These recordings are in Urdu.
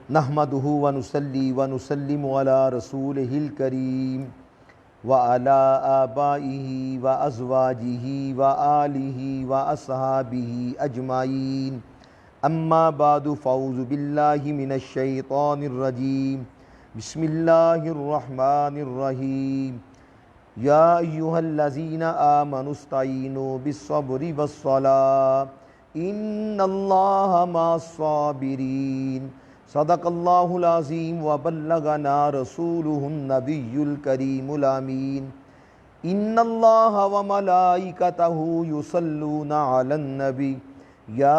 نحمدہ ونصلی ونسلم علی رسولہ الکریم وعلی آبائہ وازواجہ وآلہ واصحابہ اجمعین اما بعد فاعوذ باللہ من الشیطان الرجیم بسم اللہ الرحمن الرحیم یا ایہا الذین آمنوا استعینوا بالصبر والصلاة ان اللہ مع الصابرین صدق اللہ العظیم وبلغنا رسولہ النبی الکریم الامین ان اللہ وملائکتہ یصلون علی النبی یا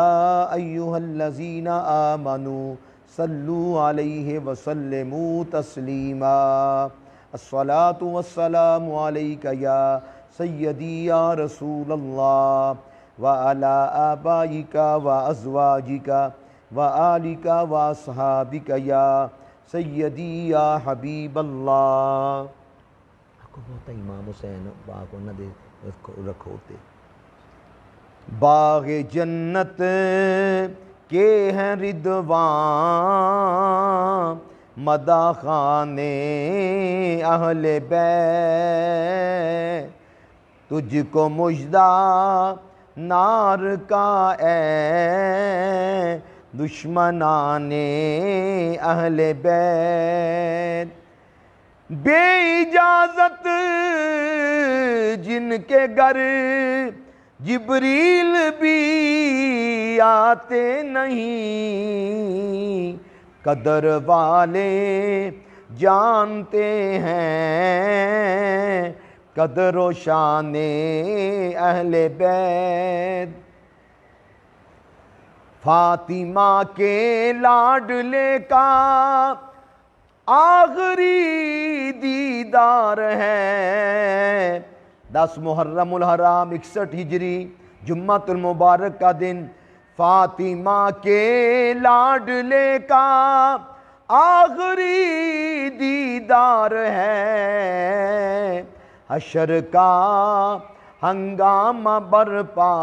ایہا الذین آمنوا صلوا علیہ وسلموا تسلیما الصلاۃ والسلام علیک یا سیدی یا رسول اللہ وعلی آبائک وازواجک وآلک واصحابک یا سیدی یا حبیب اللہ۔ کو بہت امام حسین باغ نہ دے رکھو تے باغ جنت کے ہیں رضوان مداح خانے اہل بیت تجھ کو مژدہ نار کا اے دشمنان اہل بیت بے اجازت جن کے گھر جبریل بھی آتے نہیں قدر والے جانتے ہیں قدر و شان اہل بیت فاطمہ کے لاڈلے کا آخری دیدار ہے 10 محرم الحرام 61 ہجری جمعۃ المبارک کا دن فاطمہ کے لاڈلے کا آخری دیدار ہے حشر کا ہنگامہ برپا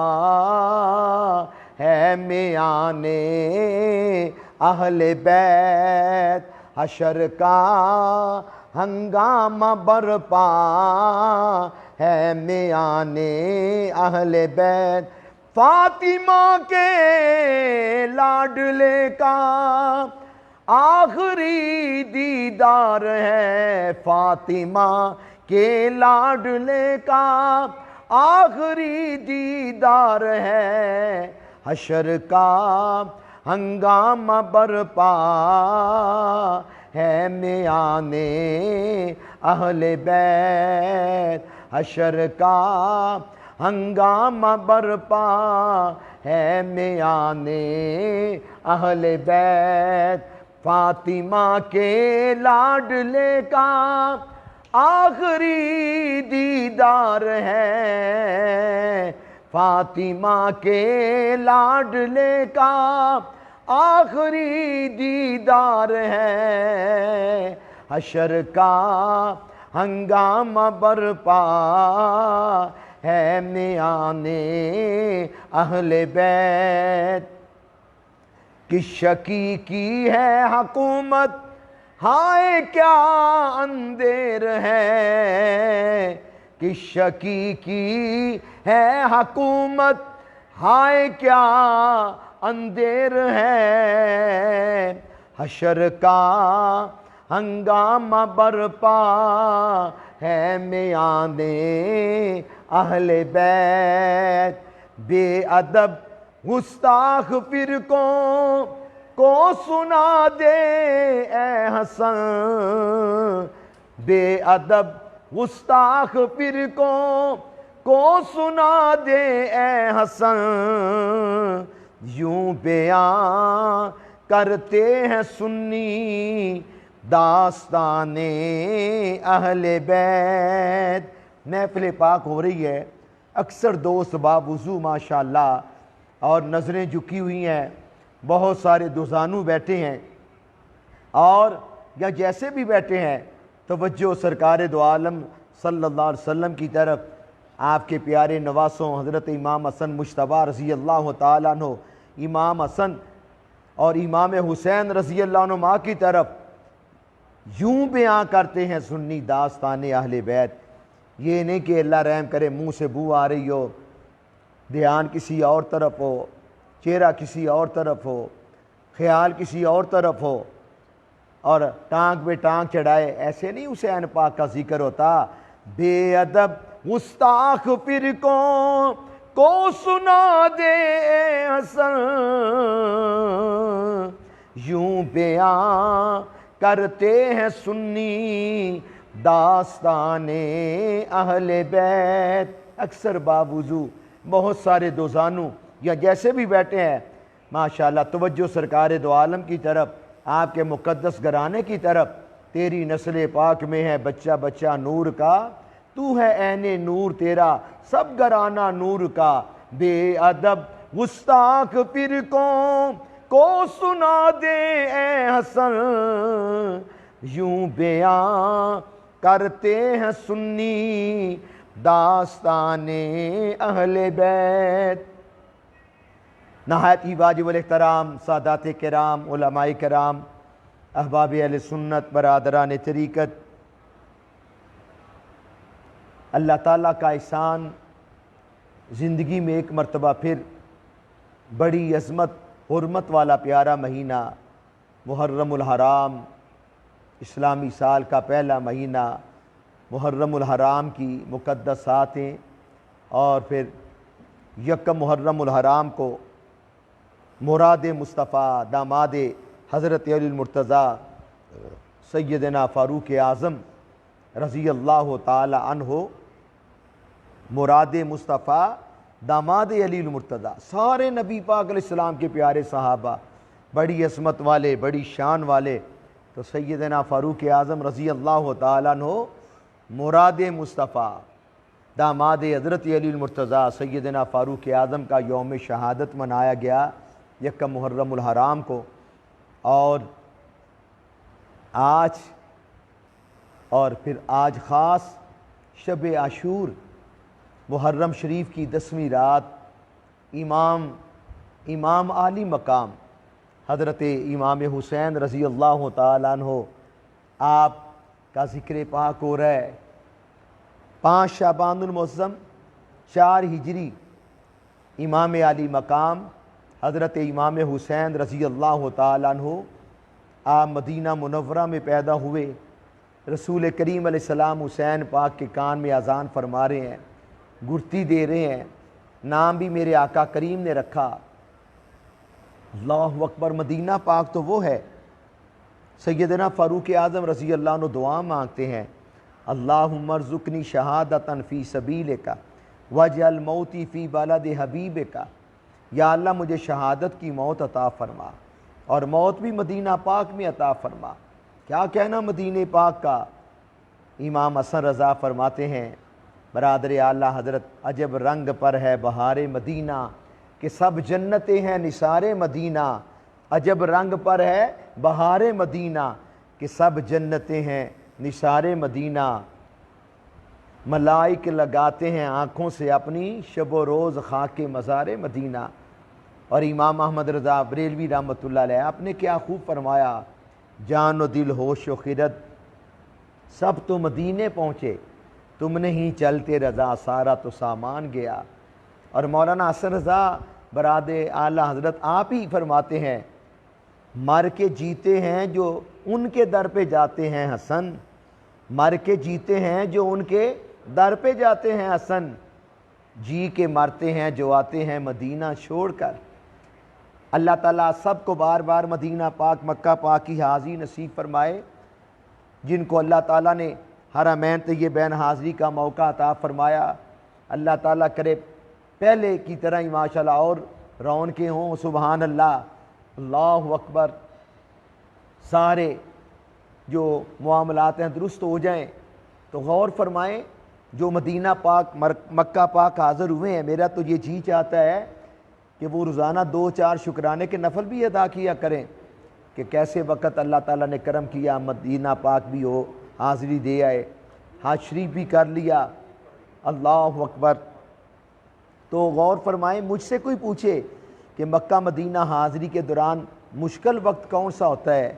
ہے میانے اہل بیت حشر کا ہنگامہ برپا ہے میانے اہل بیت فاطمہ کے لاڈلے کا آخری دیدار ہے فاطمہ کے لاڈلے کا آخری دیدار ہے حشر کا ہنگامہ برپا ہے میانے اہل بیت حشر کا ہنگامہ برپا ہے میانے اہل بیت فاطمہ کے لاڈلے کا آخری دیدار ہے فاطمہ کے لاڈلے کا آخری دیدار ہے حشر کا ہنگامہ برپا ہے میانے اہل بیت کس شکی کی ہے حکومت ہائے کیا اندیر ہے کس شکی کی ہے حکومت ہائے کیا اندیر ہے حشر کا ہنگامہ برپا ہے میانے اہل بیت بے ادب گستاخ فرقوں کو سنا دے اے حسن بے ادب گستاخ فرقوں کو سنا دے اے حسن یوں بیان کرتے ہیں سنی داستان اہل بیت محفل پاک ہو رہی ہے اکثر دوست باوضو ماشاءاللہ اور نظریں جھکی ہوئی ہیں بہت سارے دوزانو بیٹھے ہیں اور یا جیسے بھی بیٹھے ہیں توجہ سرکار دو عالم صلی اللہ علیہ وسلم کی طرف آپ کے پیارے نواسوں حضرت امام حسن مجتبیٰ رضی اللہ تعالیٰ عنہ امام حسن اور امام حسین رضی اللہ عنہما کی طرف یوں بیان کرتے ہیں سنی داستان اہل بیت. یہ نہیں کہ اللہ رحم کرے منہ سے بو آ رہی ہو، دھیان کسی اور طرف ہو، چہرہ کسی اور طرف ہو، خیال کسی اور طرف ہو اور ٹانگ پہ ٹانگ چڑھائے. ایسے نہیں حسین پاک کا ذکر ہوتا. بے ادب گستاخ فرقوں کو سنا دے حسن، یوں بیان کرتے ہیں سنی داستان اہل بیت. اکثر باوضو بہت سارے دوزانو یا جیسے بھی بیٹھے ہیں ماشاءاللہ توجہ سرکار دو عالم کی طرف، آپ کے مقدس گھرانے کی طرف. تیری نسل پاک میں ہے بچہ بچہ نور کا، تو ہے عین نور تیرا سب گھرانہ نور کا. بے ادب گستاخ فرقوں کو سنا دے اے حسن، یوں بیان کرتے ہیں سنی داستان اہل بیت. نہایت ہی واجب الاحترام سادات کرام، علماء کرام، احباب اہل سنت، برادران طریقت، اللہ تعالیٰ کا احسان زندگی میں ایک مرتبہ پھر بڑی عظمت حرمت والا پیارا مہینہ محرم الحرام، اسلامی سال کا پہلا مہینہ محرم الحرام کی مقدساتیں. اور پھر یکم محرم الحرام کو مراد مصطفیٰ داماد حضرت علی المرتضیٰ سیدنا فاروق اعظم رضی اللہ تعالی عنہ، مراد مصطفیٰ داماد علی المرتضیٰ، سارے نبی پاک علیہ السلام کے پیارے صحابہ بڑی عظمت والے، بڑی شان والے. تو سیدنا فاروق اعظم رضی اللہ تعالیٰ عنہ مراد مصطفیٰ داماد حضرت علی المرتضیٰ سیدنا فاروق اعظم کا یوم شہادت منایا گیا یکم محرم الحرام کو. اور پھر آج خاص شب عاشور محرم شریف کی 10ویں رات امام عالی مقام حضرت امام حسین رضی اللہ تعالیٰ عنہ آپ کا ذکر پاک ہو رہا ہے. 5 شعبان المعظم 4 ہجری امام عالی مقام حضرت امام حسین رضی اللہ تعالیٰ عنہ آپ مدینہ منورہ میں پیدا ہوئے. رسول کریم علیہ السلام حسین پاک کے کان میں اذان فرما رہے ہیں، گرتی دے رہے ہیں. نام بھی میرے آقا کریم نے رکھا. اللہ اکبر. مدینہ پاک تو وہ ہے. سیدنا فاروق اعظم رضی اللہ عنہ دعا مانگتے ہیں، اللہم ارزقنی شہادتاً فی سبیلک واجعل موتی فی بلد حبیبک. یا اللہ مجھے شہادت کی موت عطا فرما اور موت بھی مدینہ پاک میں عطا فرما. کیا کہنا مدینہ پاک کا. امام حسن رضا فرماتے ہیں برادر اعلیٰ حضرت، عجب رنگ پر ہے بہار مدینہ کہ سب جنتیں ہیں نثار مدینہ. عجب رنگ پر ہے بہار مدینہ کہ سب جنتیں ہیں نثار مدینہ. ملائک لگاتے ہیں آنکھوں سے اپنی شب و روز خاک مزار مدینہ. اور امام احمد رضا بریلوی رحمۃ اللہ علیہ آپ نے کیا خوب فرمایا، جان و دل ہوش و خرد سب تو مدینے پہنچے، تم نے ہی چلتے رضا سارا تو سامان گیا. اور مولانا حسن رضا برادر اعلیٰ حضرت آپ ہی فرماتے ہیں، مر کے جیتے ہیں جو ان کے در پہ جاتے ہیں حسن، مر کے جیتے ہیں جو ان کے در پہ جاتے ہیں حسن، جی کے مرتے ہیں جو آتے ہیں مدینہ چھوڑ کر. اللہ تعالیٰ سب کو بار بار مدینہ پاک مکہ پاک کی حاضری نصیب فرمائے. جن کو اللہ تعالیٰ نے حرمین طیبین حاضری کا موقع عطا فرمایا، اللہ تعالیٰ کرے پہلے کی طرح ہی ماشاءاللہ اور رونقیں ہوں. سبحان اللہ، اللہ اکبر. سارے جو معاملات ہیں درست ہو جائیں. تو غور فرمائیں، جو مدینہ پاک مکہ پاک حاضر ہوئے ہیں، میرا تو یہ جی چاہتا ہے کہ وہ روزانہ 2-4 شکرانے کے نفل بھی ادا کیا کریں کہ کیسے وقت اللہ تعالیٰ نے کرم کیا، مدینہ پاک بھی ہو، حاضری دے آئے، حج شریف بھی کر لیا. اللہ اکبر. تو غور فرمائیں، مجھ سے کوئی پوچھے کہ مکہ مدینہ حاضری کے دوران مشکل وقت کون سا ہوتا ہے؟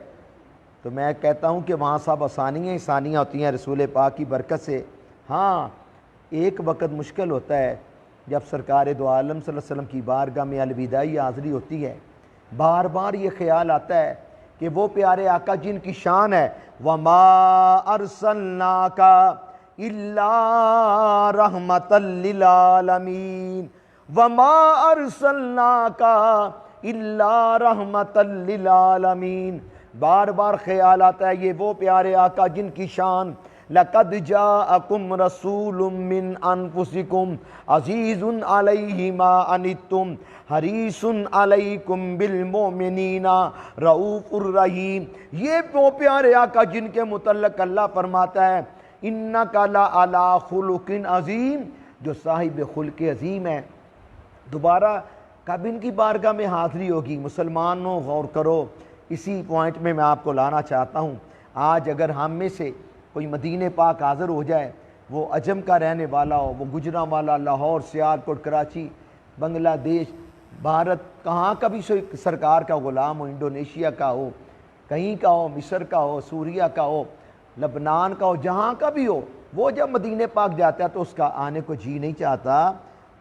تو میں کہتا ہوں کہ وہاں صاحب آسانیاں ہوتی ہیں رسول پاک کی برکت سے۔ ہاں ایک وقت مشکل ہوتا ہے جب سرکار دو عالم صلی اللہ علیہ وسلم کی بارگاہ میں الوداعی حاضری ہوتی ہے، بار بار یہ خیال آتا ہے کہ وہ پیارے آقا جن کی شان ہے وَمَا أَرْسَلْنَاكَ إِلَّا رَحْمَةً لِّلْعَالَمِينَ، وَمَا أَرْسَلْنَاكَ إِلَّا رَحْمَةً لِّلْعَالَمِينَ۔ بار بار خیال آتا ہے یہ وہ پیارے آقا جن کی شان لَقَدْ جَاءَكُمْ رَسُولٌ مِّنْ أَنفُسِكُمْ عَزِيزٌ عَلَيْهِ مَا عَنِتُّمْ حَرِيصٌ عَلَيْكُمْ بِالْمُؤْمِنِينَ رؤوف الرحیم۔ یہ وہ پیارے آقا جن کے متعلق اللہ فرماتا ہے اِنَّكَ لَعَلَىٰ خُلُقٍ عَظِيمٍ، جو صاحب خلق عظیم ہے۔ دوبارہ کب ان کی بارگاہ میں حاضری ہوگی؟ مسلمانوں غور کرو، اسی پوائنٹ میں آپ کو لانا چاہتا ہوں۔ آج اگر ہم میں سے کوئی مدینہ پاک حاضر ہو جائے، وہ عجم کا رہنے والا ہو، وہ گجرانوالہ، لاہور، سیالکوٹ، کراچی، بنگلہ دیش، بھارت، کہاں کا بھی سرکار کا غلام ہو، انڈونیشیا کا ہو، کہیں کا ہو، مصر کا ہو، سوریہ کا ہو، لبنان کا ہو، جہاں کا بھی ہو، وہ جب مدینہ پاک جاتا ہے تو اس کا آنے کو جی نہیں چاہتا۔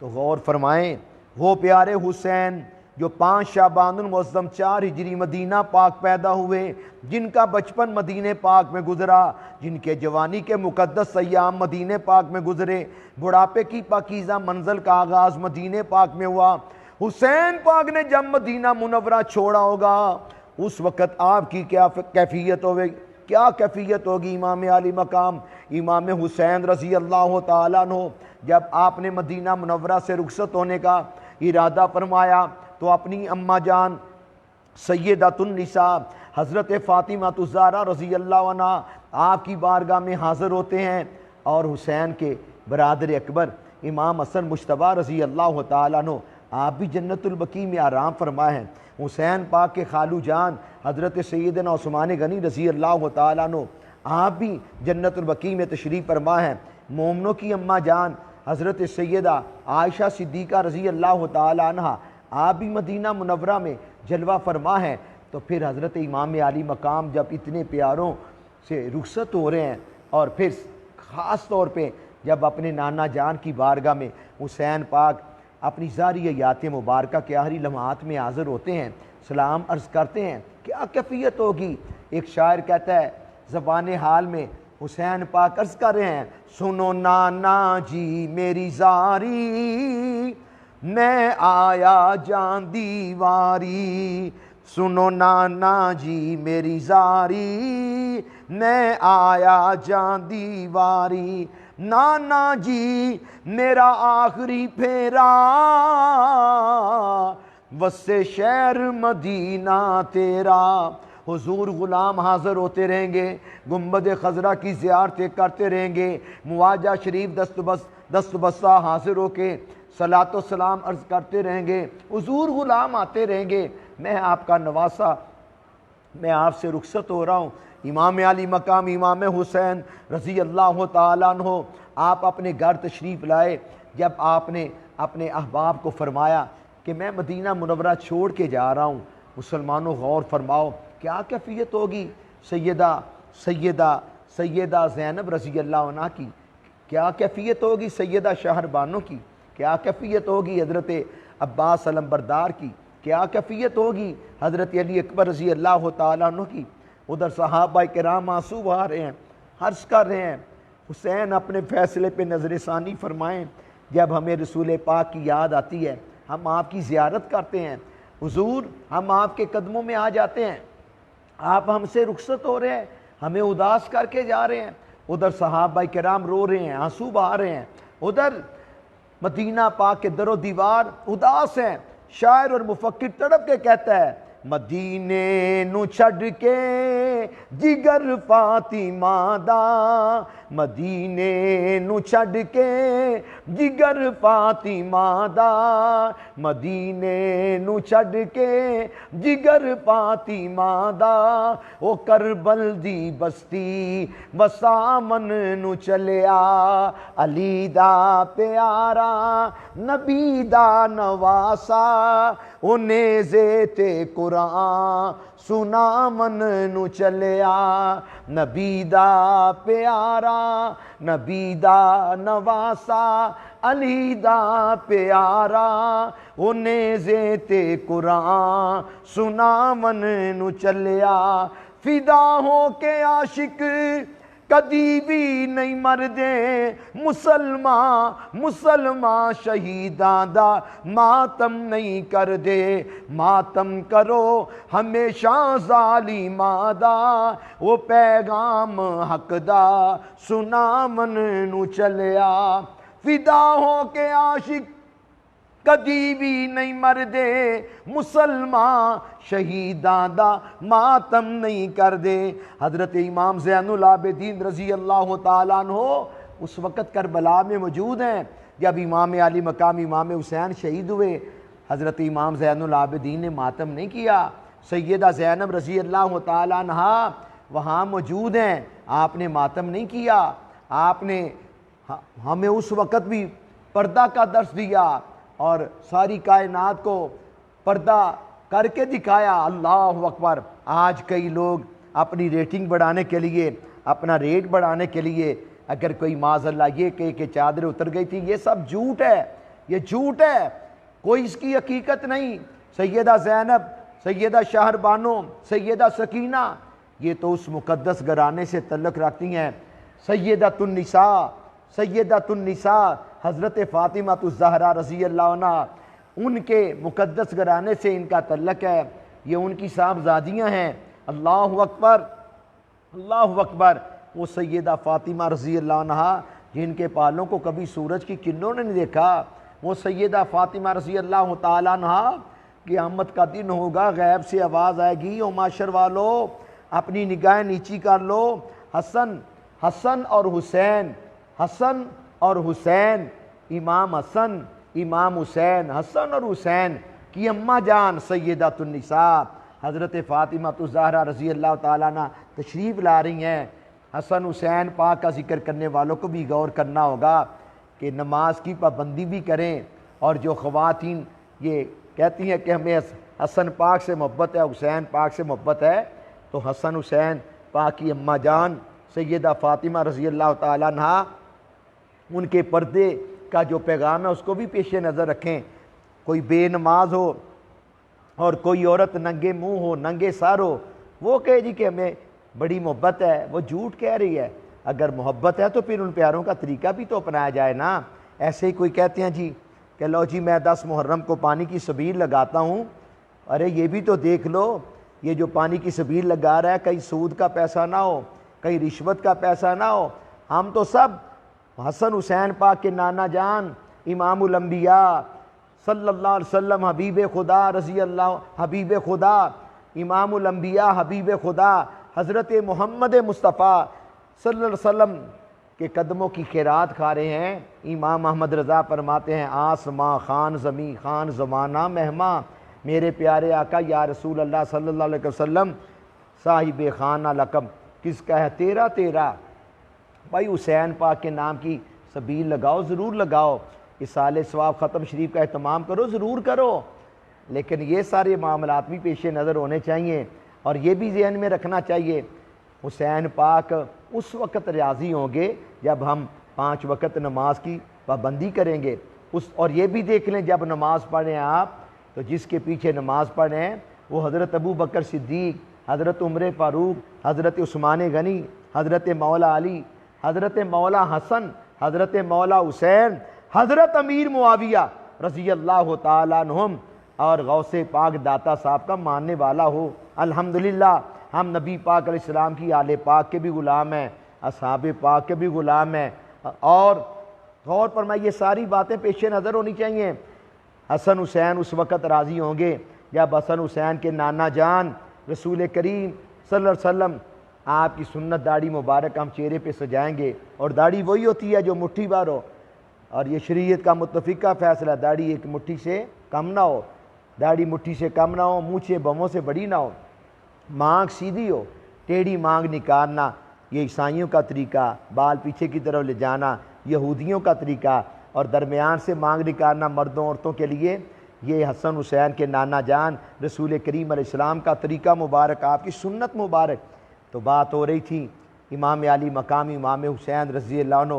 تو غور فرمائیں، وہ پیارے حسین جو 5 شعبان المعظم 4 ہجری مدینہ پاک پیدا ہوئے، جن کا بچپن مدینہ پاک میں گزرا، جن کے جوانی کے مقدس ایام مدینہ پاک میں گزرے، بڑھاپے کی پاکیزہ منزل کا آغاز مدینہ پاک میں ہوا۔ حسین پاک نے جب مدینہ منورہ چھوڑا ہوگا، اس وقت آپ کی کیا کیفیت ہوگی؟ کیا کیفیت ہوگی امام عالی مقام امام حسین رضی اللہ تعالیٰ عنہ؟ جب آپ نے مدینہ منورہ سے رخصت ہونے کا ارادہ فرمایا تو اپنی اماں جان سیدۃ النساء حضرت فاطمہ الزہرا رضی اللہ عنہ آپ کی بارگاہ میں حاضر ہوتے ہیں، اور حسین کے برادر اکبر امام حسن مجتبیٰ رضی اللہ تعالیٰ عنہ آپ بھی جنت البقیع میں آرام فرما ہیں۔ حسین پاک کے خالو جان حضرت سیدنا عثمان غنی رضی اللہ تعالیٰ عنہ آپ بھی جنت البقیع میں تشریف فرما ہیں۔ مومنوں کی اماں جان حضرت سیدہ عائشہ صدیقہ رضی اللہ تعالیٰ عنہ آپ بھی مدینہ منورہ میں جلوہ فرما ہیں۔ تو پھر حضرت امام عالی مقام جب اتنے پیاروں سے رخصت ہو رہے ہیں، اور پھر خاص طور پہ جب اپنے نانا جان کی بارگاہ میں حسین پاک اپنی ظاہری حیات مبارکہ کے آخری لمحات میں حاضر ہوتے ہیں، سلام عرض کرتے ہیں، کیا کیفیت ہوگی؟ ایک شاعر کہتا ہے زبان حال میں، حسین پاک عرض کر رہے ہیں سنو نانا جی میری زاری، میں آیا جان دیواری، سنو نانا جی میری زاری، میں آیا جان دیواری، نانا جی میرا آخری پھیرا، وسے شہر مدینہ تیرا۔ حضور غلام حاضر ہوتے رہیں گے، گنبد خضرا کی زیارتیں کرتے رہیں گے، مواجہ شریف دست بستہ حاضر ہو کے صلاۃ و سلام عرض کرتے رہیں گے، حضور غلام آتے رہیں گے۔ میں آپ کا نواسہ، میں آپ سے رخصت ہو رہا ہوں، امام علی مقام امام حسین رضی اللہ تعالیٰ عنہ آپ اپنے گھر تشریف لائے۔ جب آپ نے اپنے احباب کو فرمایا کہ میں مدینہ منورہ چھوڑ کے جا رہا ہوں، مسلمانوں غور فرماؤ کیا کیفیت ہوگی سیدہ زینب رضی اللہ عنہ کی، کیا کیفیت ہوگی سیدہ شہر بانو کی، کیا کیفیت ہوگی حضرت عباس علمبردار کی، کیا کیفیت ہوگی حضرت علی اکبر رضی اللہ تعالیٰ عنہ کی۔ ادھر صحابہ کرام آنسو بہا رہے ہیں، عرض کر رہے ہیں حسین اپنے فیصلے پہ نظر ثانی فرمائیں۔ جب ہمیں رسول پاک کی یاد آتی ہے ہم آپ کی زیارت کرتے ہیں، حضور ہم آپ کے قدموں میں آ جاتے ہیں، آپ ہم سے رخصت ہو رہے ہیں، ہمیں اداس کر کے جا رہے ہیں۔ ادھر صحابہ کرام رو رہے ہیں، آنسو بہا رہے ہیں، ادھر مدینہ پاک کے در و دیوار اداس ہیں۔ شاعر اور مفکر تڑپ کے کہتا ہے مدینے نو چھڈ کے جگر فاطمہ دا، مدینے نو چھڈ کے جگر فاطمہ دا، مدینے نو چھڈ کے جگر فاطمہ دا، او کربل دی بستی وسامن نو چلیا، علی دا پیارا نبی دا نواسا، نیزے تے قرآن سنا من نو چلیا نبی دا پیارا نبی دا نواسا علی دا پیارا نیزے تے قرآن سنا من نو چلیا فدا ہو کے عاشق کدی بھی نہیں مردے مسلمان شہیداں دا ماتم نہیں کر دے ماتم کرو ہمیشہ ظالماں دا وہ پیغام حق دا سنا من نو چلیا فدا ہو کے عاشق کدی بھی نہیں مردے مسلمان شہیداں دا ماتم نہیں کر دے حضرت امام زین العابدین رضی اللہ تعالیٰ عنہ اس وقت کربلا میں موجود ہیں جب امام علی مقام امام حسین شہید ہوئے حضرت امام زین العابدین نے ماتم نہیں کیا سیدہ زینب رضی اللہ تعالیٰ عنہ وہاں موجود ہیں آپ نے ماتم نہیں کیا آپ نے ہمیں اس وقت بھی پردہ کا درس دیا اور ساری کائنات کو پردہ کر کے دکھایا اللہ اکبر آج کئی لوگ اپنی ریٹنگ بڑھانے کے لیے اپنا ریٹ بڑھانے کے لیے اگر کوئی معاذ اللہ یہ کہے کہ چادریں اتر گئی تھی یہ سب جھوٹ ہے یہ جھوٹ ہے کوئی اس کی حقیقت نہیں سیدہ زینب سیدہ شہر بانو سیدہ سکینہ یہ تو اس مقدس گھرانے سے تعلق رکھتی ہیں سیدۃ النساء حضرت فاطمہ الزہرا رضی اللہ عنہ ان کے مقدس گھرانے سے ان کا تعلق ہے یہ ان کی صاحبزادیاں ہیں اللہ اکبر وہ سیدہ فاطمہ رضی اللہ عنہ جن کے پالوں کو کبھی سورج کی کرنوں نے نہیں دیکھا وہ سیدہ فاطمہ رضی اللہ تعالیٰ عنہ قیامت کا دن ہوگا غیب سے آواز آئے گی او معاشر والو اپنی نگاہیں نیچی کر لو حسن اور حسین امام حسن امام حسین حسن اور حسین کی اماں جان سیدۃ النساء حضرت فاطمہ الزہرا رضی اللہ تعالیٰ عنہ تشریف لا رہی ہیں حسن حسین پاک کا ذکر کرنے والوں کو بھی غور کرنا ہوگا کہ نماز کی پابندی بھی کریں اور جو خواتین یہ کہتی ہیں کہ ہمیں حسن پاک سے محبت ہے حسین پاک سے محبت ہے تو حسن حسین پاک کی اماں جان سیدہ فاطمہ رضی اللہ تعالیٰ عنہ ان کے پردے کا جو پیغام ہے اس کو بھی پیش نظر رکھیں کوئی بے نماز ہو اور کوئی عورت ننگے منہ ہو ننگے سر ہو وہ کہے جی کہ ہمیں بڑی محبت ہے وہ جھوٹ کہہ رہی ہے اگر محبت ہے تو پھر ان پیاروں کا طریقہ بھی تو اپنایا جائے نا ایسے ہی کوئی کہتے ہیں جی کہ لو جی میں 10 محرم کو پانی کی سبیل لگاتا ہوں ارے یہ بھی تو دیکھ لو یہ جو پانی کی سبیل لگا رہا ہے کہیں سود کا پیسہ نہ ہو کہیں رشوت کا پیسہ نہ ہو ہم تو سب حسن حسین پاک کے نانا جان امام الانبیاء صلی اللہ علیہ وسلم حبیب خدا رضی اللہ حبیب خدا امام الانبیاء حبیب خدا حضرت محمد مصطفیٰ صلی اللہ علیہ وسلم کے قدموں کی خیرات کھا رہے ہیں امام احمد رضا فرماتے ہیں آسماں خان زمین خان زمانہ مہماں میرے پیارے آقا یا رسول اللہ صلی اللہ علیہ وسلم صاحب خانہ لقب کس کا ہے تیرا بھائی حسین پاک کے نام کی سبیل لگاؤ ضرور لگاؤ اصالِ ثواب ختم شریف کا اہتمام کرو ضرور کرو لیکن یہ سارے معاملات بھی پیش نظر ہونے چاہیے اور یہ بھی ذہن میں رکھنا چاہیے حسین پاک اس وقت راضی ہوں گے جب ہم 5 وقت نماز کی پابندی کریں گے اور یہ بھی دیکھ لیں جب نماز پڑھیں آپ تو جس کے پیچھے نماز پڑھیں وہ حضرت ابو بکر صدیق حضرت عمر فاروق حضرت عثمان غنی حضرت مولا علی حضرت مولا حسن حضرت مولا حسین حضرت امیر معاویہ رضی اللہ تعالیٰ عنہم اور غوث پاک داتا صاحب کا ماننے والا ہو الحمدللہ ہم نبی پاک علیہ السلام کی آل پاک کے بھی غلام ہیں اصحاب پاک کے بھی غلام ہیں اور غور فرمائیے یہ ساری باتیں پیش نظر ہونی چاہیے حسن حسین اس وقت راضی ہوں گے جب حسن حسین کے نانا جان رسول کریم صلی اللہ علیہ وسلم آپ کی سنت داڑھی مبارک ہم چہرے پہ سجائیں گے اور داڑھی وہی ہوتی ہے جو مٹھی بھر ہو اور یہ شریعت کا متفقہ فیصلہ داڑھی ایک مٹھی سے کم نہ ہو داڑھی مٹھی سے کم نہ ہو مونچھیں بموں سے بڑی نہ ہو مانگ سیدھی ہو ٹیڑھی مانگ نکالنا یہ عیسائیوں کا طریقہ بال پیچھے کی طرف لے جانا یہودیوں کا طریقہ اور درمیان سے مانگ نکالنا مردوں عورتوں کے لیے یہ حسن حسین کے نانا جان رسول کریم علیہ السلام کا طریقہ مبارک، آپ کی سنت مبارک. تو بات ہو رہی تھی امام علی مقام امام حسین رضی اللہ عنہ،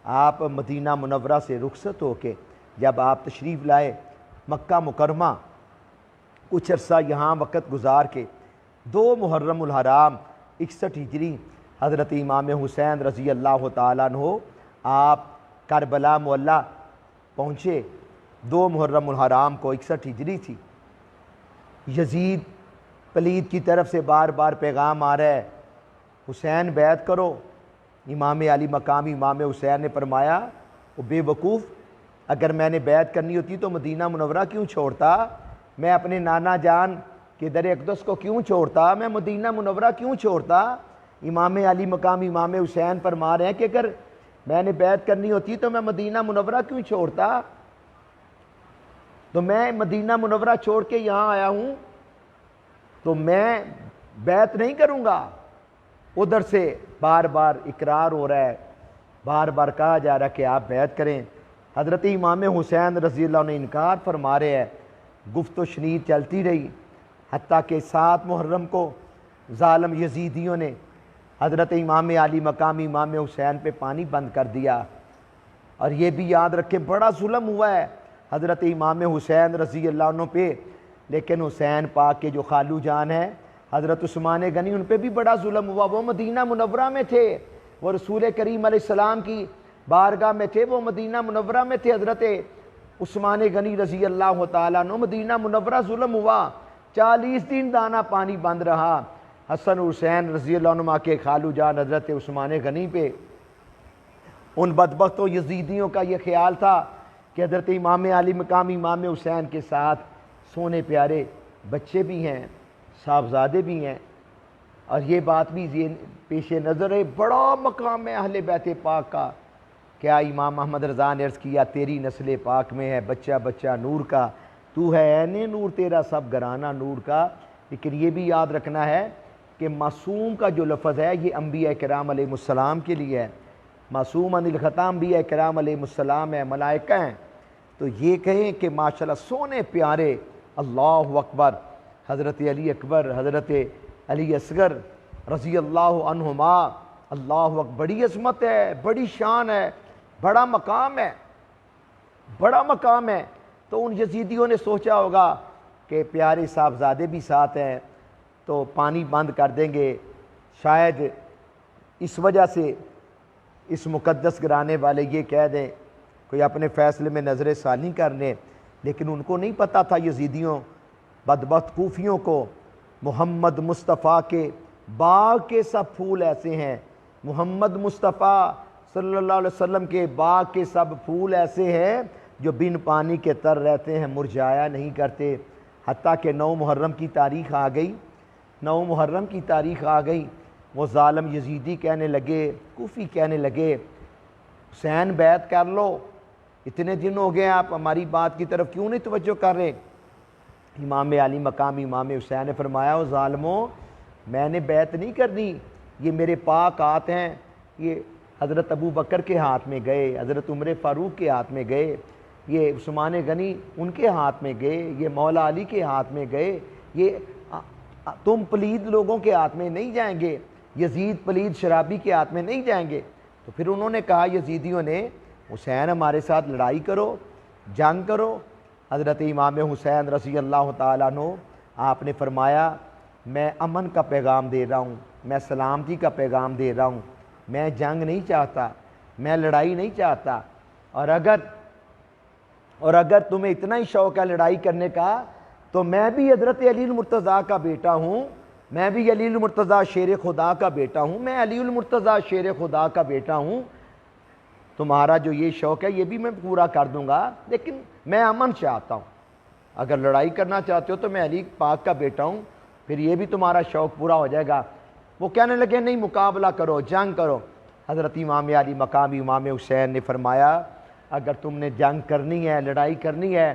آپ مدینہ منورہ سے رخصت ہو کے جب آپ تشریف لائے مکہ مکرمہ، کچھ عرصہ یہاں وقت گزار کے 2 محرم الحرام 61 ہجری حضرت امام حسین رضی اللہ تعالیٰ عنہ آپ کربلا معلیٰ پہنچے. 2 محرم الحرام کو 61 ہجری تھی. یزید پلید کی طرف سے بار بار پیغام آ رہا ہے حسین بیعت کرو. امام علی مقام امام حسین نے فرمایا وہ بے وقوف، اگر میں نے بیعت کرنی ہوتی تو مدینہ منورہ کیوں چھوڑتا، میں اپنے نانا جان کے در اقدس کو کیوں چھوڑتا، میں مدینہ منورہ کیوں چھوڑتا. امام علی مقام امام حسین فرما رہے ہیں کہ اگر میں نے بیعت کرنی ہوتی تو میں مدینہ منورہ کیوں چھوڑتا. تو میں مدینہ منورہ چھوڑ کے یہاں آیا ہوں تو میں بیعت نہیں کروں گا. ادھر سے بار بار اقرار ہو رہا ہے، بار بار کہا جا رہا ہے کہ آپ بیعت کریں. حضرت امام حسین رضی اللہ عنہ انکار فرما رہے ہیں. گفت و شنید چلتی رہی حتیٰ کہ 7 محرم کو ظالم یزیدیوں نے حضرت امام علی مقام امام حسین پہ پانی بند کر دیا. اور یہ بھی یاد رکھیں بڑا ظلم ہوا ہے حضرت امام حسین رضی اللہ عنہ پہ، لیکن حسین پاک کے جو خالو جان ہیں حضرت عثمان غنی، ان پہ بھی بڑا ظلم ہوا. وہ مدینہ منورہ میں تھے، وہ رسول کریم علیہ السلام کی بارگاہ میں تھے، وہ مدینہ منورہ میں تھے. حضرت عثمان غنی رضی اللہ تعالیٰ عنہ مدینہ منورہ ظلم ہوا، 40 دن دانہ پانی بند رہا. حسن حسین رضی اللہ عنہ کے خالو جان حضرت عثمان غنی پہ ان بدبختوں یزیدیوں کا یہ خیال تھا کہ حضرت امام علی مقام امام حسین کے ساتھ سونے پیارے بچے بھی ہیں، صاحبزادے بھی ہیں، اور یہ بات بھی پیش نظر ہے. بڑا مقام ہے اہل بیت پاک کا. کیا امام احمد رضا نے عرض کیا تیری نسل پاک میں ہے بچہ بچہ نور کا، تو ہے عین نور تیرا سب گھرانہ نور کا. لیکن یہ بھی یاد رکھنا ہے کہ معصوم کا جو لفظ ہے یہ انبیاء کرام علیہ السلام کے لیے ہے. معصوم عن الخطا انبیاء کرام علیہ السلام ہے، ملائکہ ہیں. تو یہ کہیں کہ ماشاءاللہ سونے پیارے، اللہ اکبر، حضرت علی اکبر، حضرت علی اصغر رضی اللہ عنہما، اللہ اکبر. بڑی عظمت ہے، بڑی شان ہے، بڑا مقام ہے، بڑا مقام ہے. تو ان یزیدیوں نے سوچا ہوگا کہ پیارے صاحبزادے بھی ساتھ ہیں تو پانی بند کر دیں گے، شاید اس وجہ سے اس مقدس گرانے والے یہ کہہ دیں، کوئی اپنے فیصلے میں نظر ثانی کر لیں. لیکن ان کو نہیں پتہ تھا یزیدیوں بدبخت کوفیوں کو محمد مصطفیٰ کے باغ کے سب پھول ایسے ہیں، محمد مصطفیٰ صلی اللہ علیہ وسلم کے باغ کے سب پھول ایسے ہیں جو بن پانی کے تر رہتے ہیں، مرجھایا نہیں کرتے. حتیٰ کہ 9 محرم کی تاریخ آ گئی، 9 محرم کی تاریخ آ گئی. وہ ظالم یزیدی کہنے لگے، کوفی کہنے لگے حسین بیعت کر لو، اتنے دن ہو گئے آپ ہماری بات کی طرف کیوں نہیں توجہ کر رہے. امام علی مقام امام حسین نے فرمایا او ظالموں، میں نے بیعت نہیں کرنی، یہ میرے پاک ہاتھ ہیں، یہ حضرت ابو بکر کے ہاتھ میں گئے، حضرت عمر فاروق کے ہاتھ میں گئے، یہ عثمان غنی ان کے ہاتھ میں گئے، یہ مولا علی کے ہاتھ میں گئے، یہ تم پلید لوگوں کے ہاتھ میں نہیں جائیں گے، یزید پلید شرابی کے ہاتھ میں نہیں جائیں گے. تو پھر انہوں نے کہا یزیدیوں نے حسین ہمارے ساتھ لڑائی کرو، جنگ کرو. حضرت امام حسین رضی اللہ تعالیٰ عنہ آپ نے فرمایا میں امن کا پیغام دے رہا ہوں، میں سلامتی کا پیغام دے رہا ہوں، میں جنگ نہیں چاہتا، میں لڑائی نہیں چاہتا. اور اگر تمہیں اتنا ہی شوق ہے لڑائی کرنے کا تو میں بھی حضرت علی المرتضیٰ کا بیٹا ہوں، میں بھی علی المرتضیٰ شیر خدا کا بیٹا ہوں، میں علی المرتضیٰ شیر خدا کا بیٹا ہوں. تمہارا جو یہ شوق ہے یہ بھی میں پورا کر دوں گا، لیکن میں امن چاہتا ہوں. اگر لڑائی کرنا چاہتے ہو تو میں علی پاک کا بیٹا ہوں، پھر یہ بھی تمہارا شوق پورا ہو جائے گا. وہ کہنے لگے نہیں، مقابلہ کرو، جنگ کرو. حضرت امام علی مقام امام حسین نے فرمایا اگر تم نے جنگ کرنی ہے، لڑائی کرنی ہے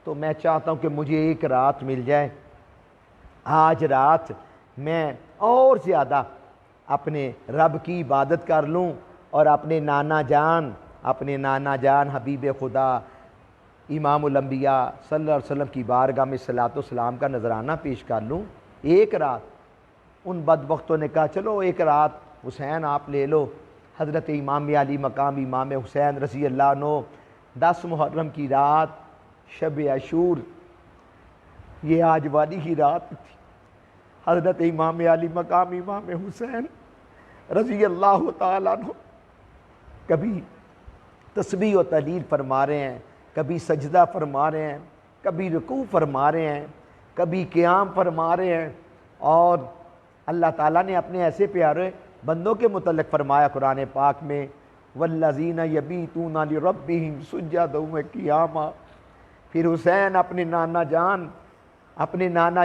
تو میں چاہتا ہوں کہ مجھے ایک رات مل جائے. آج رات میں اور زیادہ اپنے رب کی عبادت کر لوں اور اپنے نانا جان حبیب خدا امام الانبیاء صلی اللہ علیہ وسلم کی بارگاہ میں صلاۃ و سلام کا نذرانہ پیش کر لوں؟ ایک رات ان بدبختوں نے کہا چلو ایک رات حسین آپ لے لو۔ حضرت امام علی مقام امام حسین رضی اللہ عنہ 10 محرم کی رات، شب عاشور، یہ آج والی کی رات تھی۔ حضرت امام علی مقام امام حسین رضی اللہ تعالیٰ عنہ کبھی تسبیح و تحلیل فرما رہے ہیں، کبھی سجدہ فرما رہے ہیں، کبھی رکوع فرما رہے ہیں، کبھی قیام فرما رہے ہیں، اور اللہ تعالیٰ نے اپنے ایسے پیارے بندوں کے متعلق فرمایا قرآن پاک میں والذین یبیتون لربہم سجدا و قیاما۔ پھر حسین اپنے نانا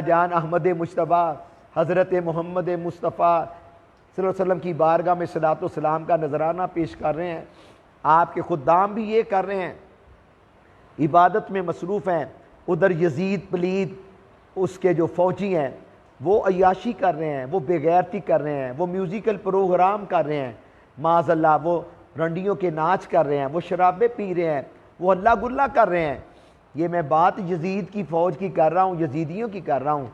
جان احمد مجتبیٰ حضرت محمد مصطفیٰ صلی اللہ علیہ وسلم کی بارگاہ میں صلاۃ و سلام کا نذرانہ پیش کر رہے ہیں۔ آپ کے خدام بھی یہ کر رہے ہیں، عبادت میں مصروف ہیں۔ ادھر یزید پلید اس کے جو فوجی ہیں وہ عیاشی کر رہے ہیں، وہ بے غیرتی کر رہے ہیں، وہ میوزیکل پروگرام کر رہے ہیں، معاذ اللہ وہ رنڈیوں کے ناچ کر رہے ہیں، وہ شرابیں پی رہے ہیں، وہ اللہ گلا کر رہے ہیں۔ یہ میں بات یزید کی فوج کی کر رہا ہوں، یزیدیوں کی کر رہا ہوں۔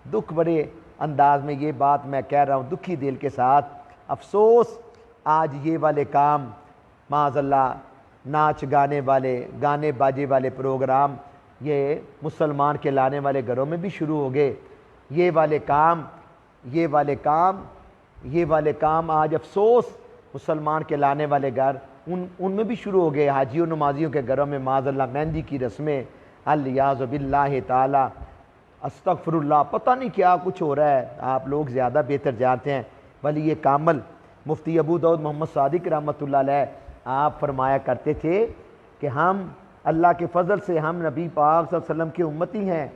دکھ بڑے انداز میں یہ بات میں کہہ رہا ہوں، دکھی دل کے ساتھ۔ افسوس آج یہ والے کام معاذ اللہ ناچ گانے والے، گانے باجے والے پروگرام یہ مسلمان کے لانے والے گھروں میں بھی شروع ہو گئے۔ یہ والے کام آج افسوس مسلمان کے لانے والے گھر ان میں بھی شروع ہو گئے۔ حاجیوں نمازیوں کے گھروں میں معاذ اللہ مہندی کی رسمیں، الیاذ باللہ تعالی، استغفر اللہ، پتہ نہیں کیا کچھ ہو رہا ہے، آپ لوگ زیادہ بہتر جانتے ہیں۔ ولی یہ کامل مفتی ابو داؤد محمد صادق رحمۃ اللہ علیہ آپ فرمایا کرتے تھے کہ ہم اللہ کے فضل سے ہم نبی پاک صلی اللہ علیہ وسلم کے امتی ہیں،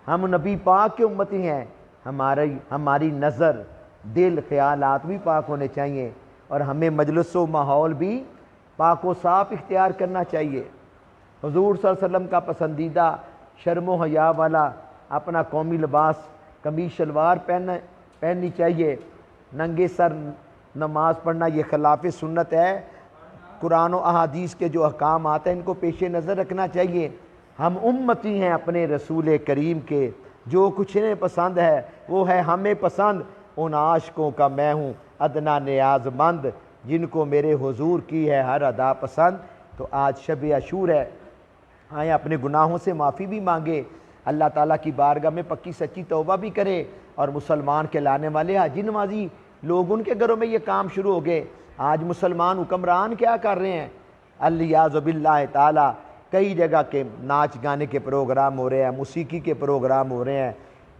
ہم نبی پاک کے امتی ہیں، ہماری نظر، دل، خیالات بھی پاک ہونے چاہیے، اور ہمیں مجلس و ماحول بھی پاک و صاف اختیار کرنا چاہیے۔ حضور صلی اللہ علیہ وسلم کا پسندیدہ شرم و حیا والا اپنا قومی لباس قمیص شلوار پہننی چاہیے۔ ننگے سر نماز پڑھنا یہ خلاف سنت ہے۔ قرآن و احادیث کے جو احکام آتے ہیں ان کو پیش نظر رکھنا چاہیے۔ ہم امتی ہیں اپنے رسول کریم کے، جو کچھ انہیں پسند ہے وہ ہے ہمیں پسند۔ ان عاشقوں کا میں ہوں ادنا نیاز مند، جن کو میرے حضور کی ہے ہر ادا پسند۔ تو آج شب عاشور ہے، آئیں اپنے گناہوں سے معافی بھی مانگے، اللہ تعالیٰ کی بارگاہ میں پکی سچی توبہ بھی کرے، اور مسلمان کے لانے والے حاجی نمازی لوگ ان کے گھروں میں یہ کام شروع ہو گئے۔ آج مسلمان حکمران کیا کر رہے ہیں؟ الیاذ باللہ تعالیٰ کئی جگہ کے ناچ گانے کے پروگرام ہو رہے ہیں، موسیقی کے پروگرام ہو رہے ہیں،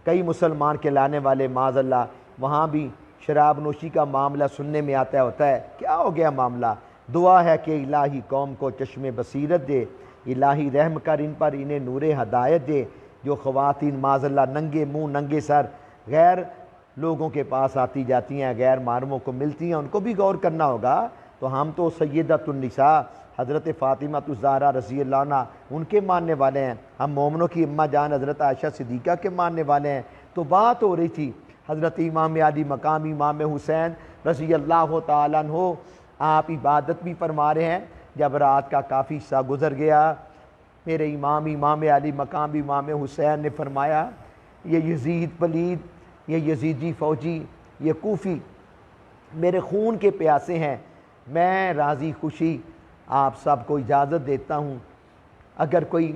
کئی مسلمان کے لانے والے معاذ اللہ وہاں بھی شراب نوشی کا معاملہ سننے میں ہوتا ہے۔ کیا ہو گیا معاملہ؟ دعا ہے کہ الہی قوم کو چشم بصیرت دے، الہی رحم کر ان پر، انہیں نور ہدایت دے۔ جو خواتین معاذ اللہ ننگے منہ ننگے سر غیر لوگوں کے پاس آتی جاتی ہیں، غیر محرموں کو ملتی ہیں، ان کو بھی غور کرنا ہوگا۔ تو ہم تو سیدۃ النساء حضرت فاطمہ الزہرا رضی اللہ عنہ ان کے ماننے والے ہیں، ہم مومنوں کی اماں جان حضرت عائشہ صدیقہ کے ماننے والے ہیں۔ تو بات ہو رہی تھی حضرت امام علی مقام امام حسین رضی اللہ تعالیٰ عنہ، آپ عبادت بھی فرما رہے ہیں۔ جب رات کا کافی حصہ گزر گیا، میرے امام علی مقام امام حسین نے فرمایا یہ یزید پلید، یہ یزیدی فوجی، یہ کوفی میرے خون کے پیاسے ہیں، میں راضی خوشی آپ سب کو اجازت دیتا ہوں، اگر کوئی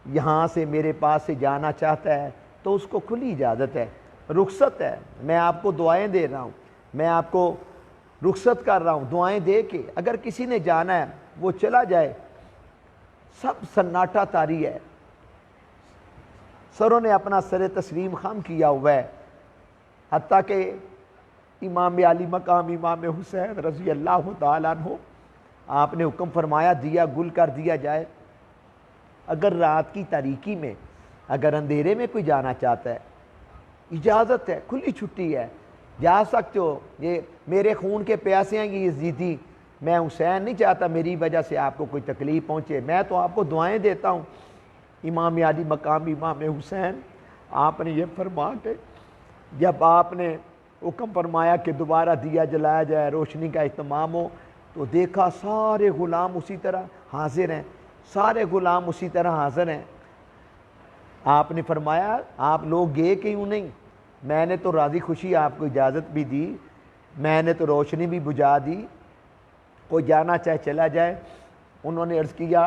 یہاں سے میرے پاس سے جانا چاہتا ہے تو اس کو کھلی اجازت ہے، رخصت ہے۔ میں آپ کو دعائیں دے رہا ہوں، میں آپ کو رخصت کر رہا ہوں دعائیں دے کے، اگر کسی نے جانا ہے وہ چلا جائے۔ سب سناٹا طاری ہے، سروں نے اپنا سر تسلیم خم کیا ہوا ہے، حتیٰ کہ امام علی مقام امام حسین رضی اللہ تعالیٰ عنہ آپ نے حکم فرمایا دیا گل کر دیا جائے۔ اگر رات کی تاریکی میں، اگر اندھیرے میں کوئی جانا چاہتا ہے، اجازت ہے، کھلی چھٹی ہے، جا سکتے ہو۔ یہ میرے خون کے پیاسے ہیں، یہ یزیدی، میں حسین نہیں چاہتا میری وجہ سے آپ کو کوئی تکلیف پہنچے، میں تو آپ کو دعائیں دیتا ہوں۔ امام علی مقام امام حسین آپ نے یہ فرما کے جب آپ نے حکم فرمایا کہ دوبارہ دیا جلایا جائے، روشنی کا اہتمام ہو، تو دیکھا سارے غلام اسی طرح حاضر ہیں۔ سارے غلام اسی طرح حاضر ہیں۔ آپ نے فرمایا آپ لوگ گئے کیوں نہیں؟ میں نے تو راضی خوشی آپ کو اجازت بھی دی، میں نے تو روشنی بھی بجھا دی، کوئی جانا چاہے چلا جائے۔ انہوں نے عرض کیا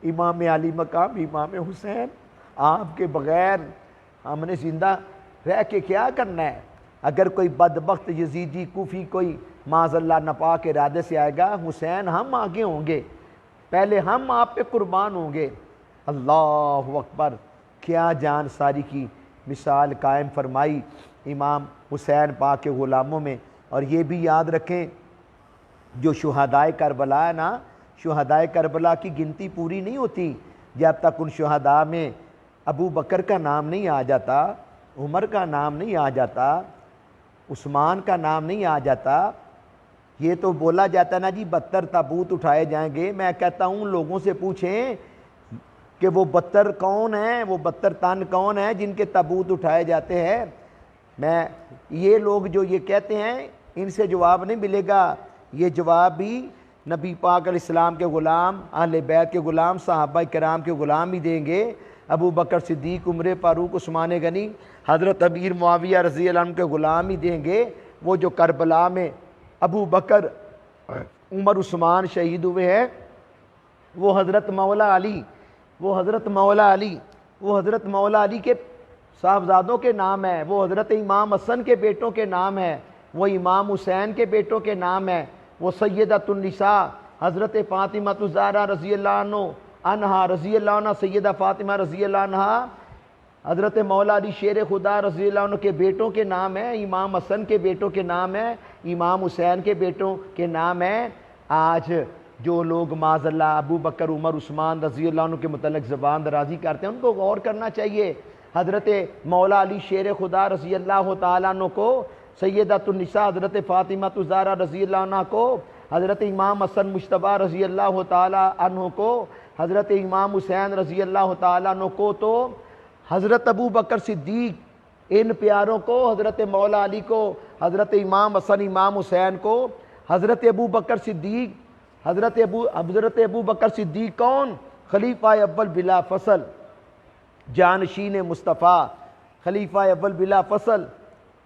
امام علی مقام امام حسین، آپ کے بغیر ہم نے زندہ رہ کے کیا کرنا ہے؟ اگر کوئی بدبخت یزیدی کوفی کوئی معاذ اللہ ناپاک ارادے سے آئے گا، حسین ہم آگے ہوں گے، پہلے ہم آپ پہ قربان ہوں گے۔ اللہ اکبر، کیا جان ساری کی مثال قائم فرمائی امام حسین پاک کے غلاموں میں۔ اور یہ بھی یاد رکھیں جو شہدائے کربلا ہے نا، شہدائے کربلا کی گنتی پوری نہیں ہوتی جب تک ان شہداء میں ابو بکر کا نام نہیں آ جاتا، عمر کا نام نہیں آ جاتا، عثمان کا نام نہیں آ جاتا۔ یہ تو بولا جاتا نا جی 72 تابوت اٹھائے جائیں گے، میں کہتا ہوں لوگوں سے پوچھیں کہ وہ 72 کون ہیں، وہ 72 تن کون ہیں جن کے تابوت اٹھائے جاتے ہیں؟ میں یہ لوگ جو یہ کہتے ہیں ان سے جواب نہیں ملے گا، یہ جواب بھی نبی پاک علیہ السلام کے غلام، اہل بیت کے غلام، صحابہ کرام کے غلام ہی دیں گے۔ ابو بکر صدیق، عمر فاروق، عثمان غنی، حضرت امیر معاویہ رضی اللہ عنہ کے غلام ہی دیں گے۔ وہ جو کربلا میں ابو بکر، عمر، عثمان شہید ہوئے ہیں، وہ حضرت مولا علی، وہ حضرت مولا علی، وہ حضرت مولا علی کے صاحبزادوں کے نام ہے، وہ حضرت امام حسن کے بیٹوں کے نام ہے، وہ امام حسین کے بیٹوں کے نام ہے، وہ سیدۃ النساء حضرت فاطمہ الزہرا رضی اللہ عنہا رضی اللہ عنہ، سیدہ فاطمہ رضی اللہ عنہا، حضرت مولا علی شیر خدا رضی اللہ عنہ کے بیٹوں کے نام ہے، امام حسن کے بیٹوں کے نام ہے، امام حسین کے بیٹوں کے نام ہے۔ آج جو لوگ معاذ اللہ ابو بکر، عمر، عثمان رضی اللہ عنہ کے متعلق زبان درازی کرتے ہیں ان کو غور کرنا چاہیے۔ حضرت مولا علی شیر خدا رضی اللہ تعالیٰ عنہ کو، سیدۃ النساء حضرت فاطمہ الزہرا رضی اللہ عنہ کو، حضرت امام حسن مجتبیٰ رضی اللہ تعالیٰ عنہ کو، حضرت امام حسین رضی اللہ تعالیٰ عنہ کو، تو حضرت ابو بکر صدیق ان پیاروں کو، حضرت مولا علی کو، حضرت امام حسن امام حسین کو، حضرت ابو بکر صدیق، حضرت ابو بکر صدیق کون؟ خلیفہ اول بلا فصل، جانشین مصطفیٰ، خلیفہ اول بلا فصل،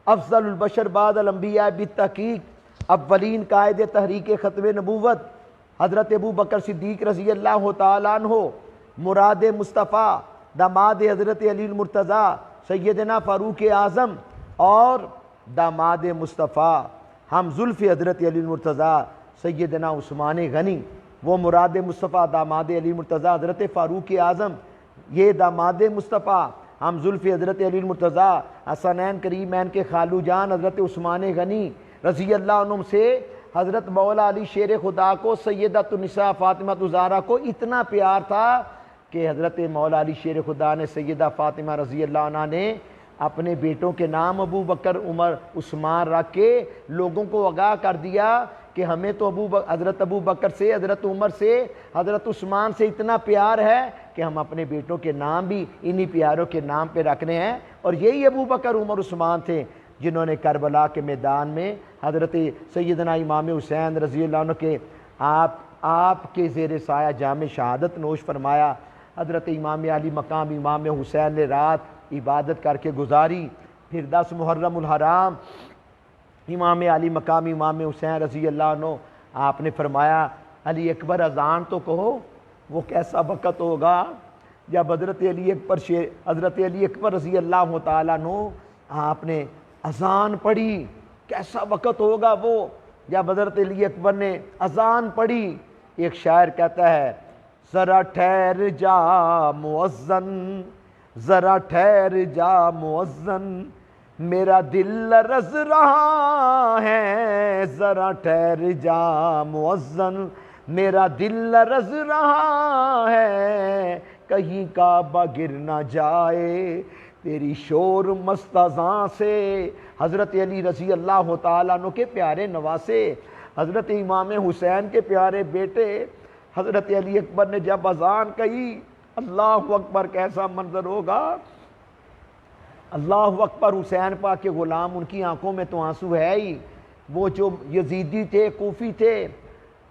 افضل البشر بعد الانبیاء بالتحقیق، اولین قائد تحریک ختم نبوت، حضرت ابو بکر صدیق رضی اللہ تعالیٰ عنہ، مراد مصطفیٰ، داماد حضرت علی المرتضیٰ سیدنا فاروق اعظم، اور داماد مصطفیٰ ہم زلف حضرت علی المرتضیٰ سیدنا عثمان غنی۔ وہ مراد مصطفیٰ داماد علی المرتضیٰ حضرت فاروق اعظم، یہ داماد مصطفیٰ ہم زلف حضرت علی المرتضیٰ حسنین کریمین کے خالو جان حضرت عثمان غنی رضی اللہ عنہ سے حضرت مولا علی شیر خدا کو، سیدۃ النساء فاطمہ الزہرا کو اتنا پیار تھا کہ حضرت مولا علی شیر خدا نے، سیدہ فاطمہ رضی اللہ عنہ نے اپنے بیٹوں کے نام ابو بکر، عمر، عثمان رکھ کے لوگوں کو آگاہ کر دیا کہ ہمیں تو حضرت ابو بکر سے، حضرت عمر سے، حضرت عثمان سے اتنا پیار ہے کہ ہم اپنے بیٹوں کے نام بھی انہی پیاروں کے نام پہ رکھنے ہیں۔ اور یہی ابو بکر، عمر، عثمان تھے جنہوں نے کربلا کے میدان میں حضرت سیدنا امام حسین رضی اللہ عنہ کے آپ کے زیر سایہ جام شہادت نوش فرمایا۔ حضرت امام علی مقام امام حسین نے رات عبادت کر کے گزاری، پھر 10 محرم الحرام امام علی مقام امام حسین رضی اللہ عنہ آپ نے فرمایا علی اکبر اذان تو کہو۔ وہ کیسا وقت ہوگا جب حضرت علی اکبر رضی اللہ تعالیٰ عنہ آپ نے اذان پڑھی، کیسا وقت ہوگا وہ جب حضرت علی اکبر نے اذان پڑھی۔ ایک شاعر کہتا ہے ذرا ٹھہر جا مؤذن، ذرا ٹھہر جا مؤذن، میرا دل لرز رہا ہے، ذرا ٹھہر جا مؤذن، میرا دل لرز رہا ہے، کہیں کعبہ گر نہ جائے تیری شور مست اذان سے۔ حضرت علی رضی اللہ تعالیٰ عنہ کے پیارے نواسے، حضرت امام حسین کے پیارے بیٹے حضرت علی اکبر نے جب اذان کہی، اللہ اکبر کیسا منظر ہوگا، اللہ اکبر۔ حسین پاک کے غلام، ان کی آنکھوں میں تو آنسو ہے ہی۔ وہ جو یزیدی تھے، کوفی تھے،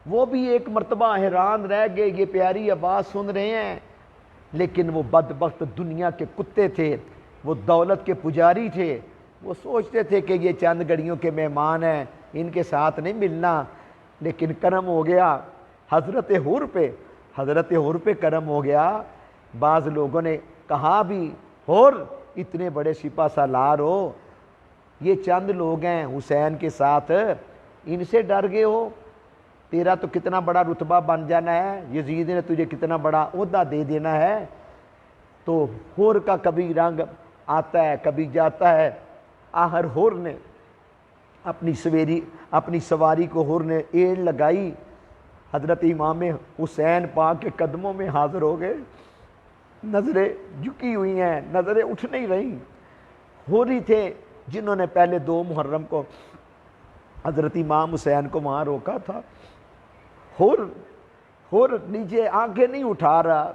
وہ بھی ایک مرتبہ حیران رہ گئے، یہ پیاری آواز سن رہے ہیں، لیکن وہ بدبخت دنیا کے کتے تھے، وہ دولت کے پجاری تھے، وہ سوچتے تھے کہ یہ چند گھڑیوں کے مہمان ہیں، ان کے ساتھ نہیں ملنا۔ لیکن کرم ہو گیا حضرت حور پہ کرم ہو گیا۔ بعض لوگوں نے کہا بھی، اور اتنے بڑے سپہ سالار ہو، یہ چند لوگ ہیں حسین کے ساتھ، ان سے ڈر گئے ہو؟ تیرا تو کتنا بڑا رتبہ بن جانا ہے، یزید نے تجھے کتنا بڑا عہدہ دے دینا ہے۔ تو حور کا کبھی رنگ آتا ہے کبھی جاتا ہے۔ آخر حور نے اپنی سواری کو حور نے ایڑ لگائی، حضرت امام حسین پاک کے قدموں میں حاضر ہو گئے، نظریں جھکی ہوئی ہیں، نظریں اٹھ نہیں رہی۔ حوری تھے جنہوں نے پہلے 2 محرم کو حضرت امام حسین کو وہاں روکا تھا۔ حور نیچے آنکھیں نہیں اٹھا رہا،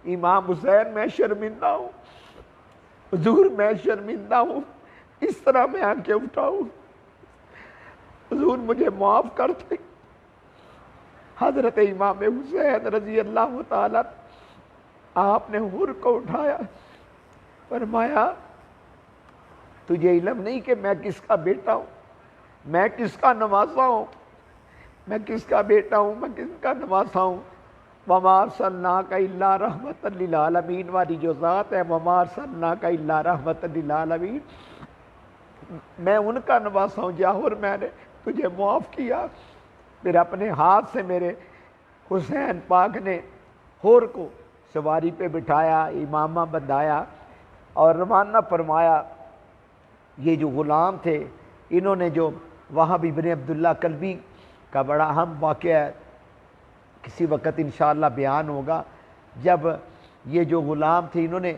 امام حسین میں شرمندہ ہوں، حضور میں شرمندہ ہوں، اس طرح میں آنکھیں اٹھاؤں، حضور مجھے معاف کر دیں۔ حضرت امام حسین رضی اللہ تعالیٰ آپ نے حور کو اٹھایا، فرمایا تجھے علم نہیں کہ میں کس کا بیٹا ہوں، میں کس کا نواسا ہوں، میں کس کا بیٹا ہوں، میں کس کا نواسا ہوں۔ وَمَا أَرْسَلْنَاكَ إِلَّا رَحْمَةً لِلْعَالَمِينَ والی جو ذات ہے، وَمَا أَرْسَلْنَاكَ إِلَّا رَحْمَةً لِلْعَالَمِينَ، میں ان کا نواسا ہوں جاہر میں نے تجھے معاف کیا۔ پھر اپنے ہاتھ سے میرے حسین پاک نے حور کو سواری پہ بٹھایا، امامہ بندھایا اور روانہ فرمایا۔ یہ جو غلام تھے، انہوں نے جو وہب ابن عبداللہ کلبی کا بڑا اہم واقعہ ہے، کسی وقت انشاءاللہ بیان ہوگا، جب یہ جو غلام تھے انہوں نے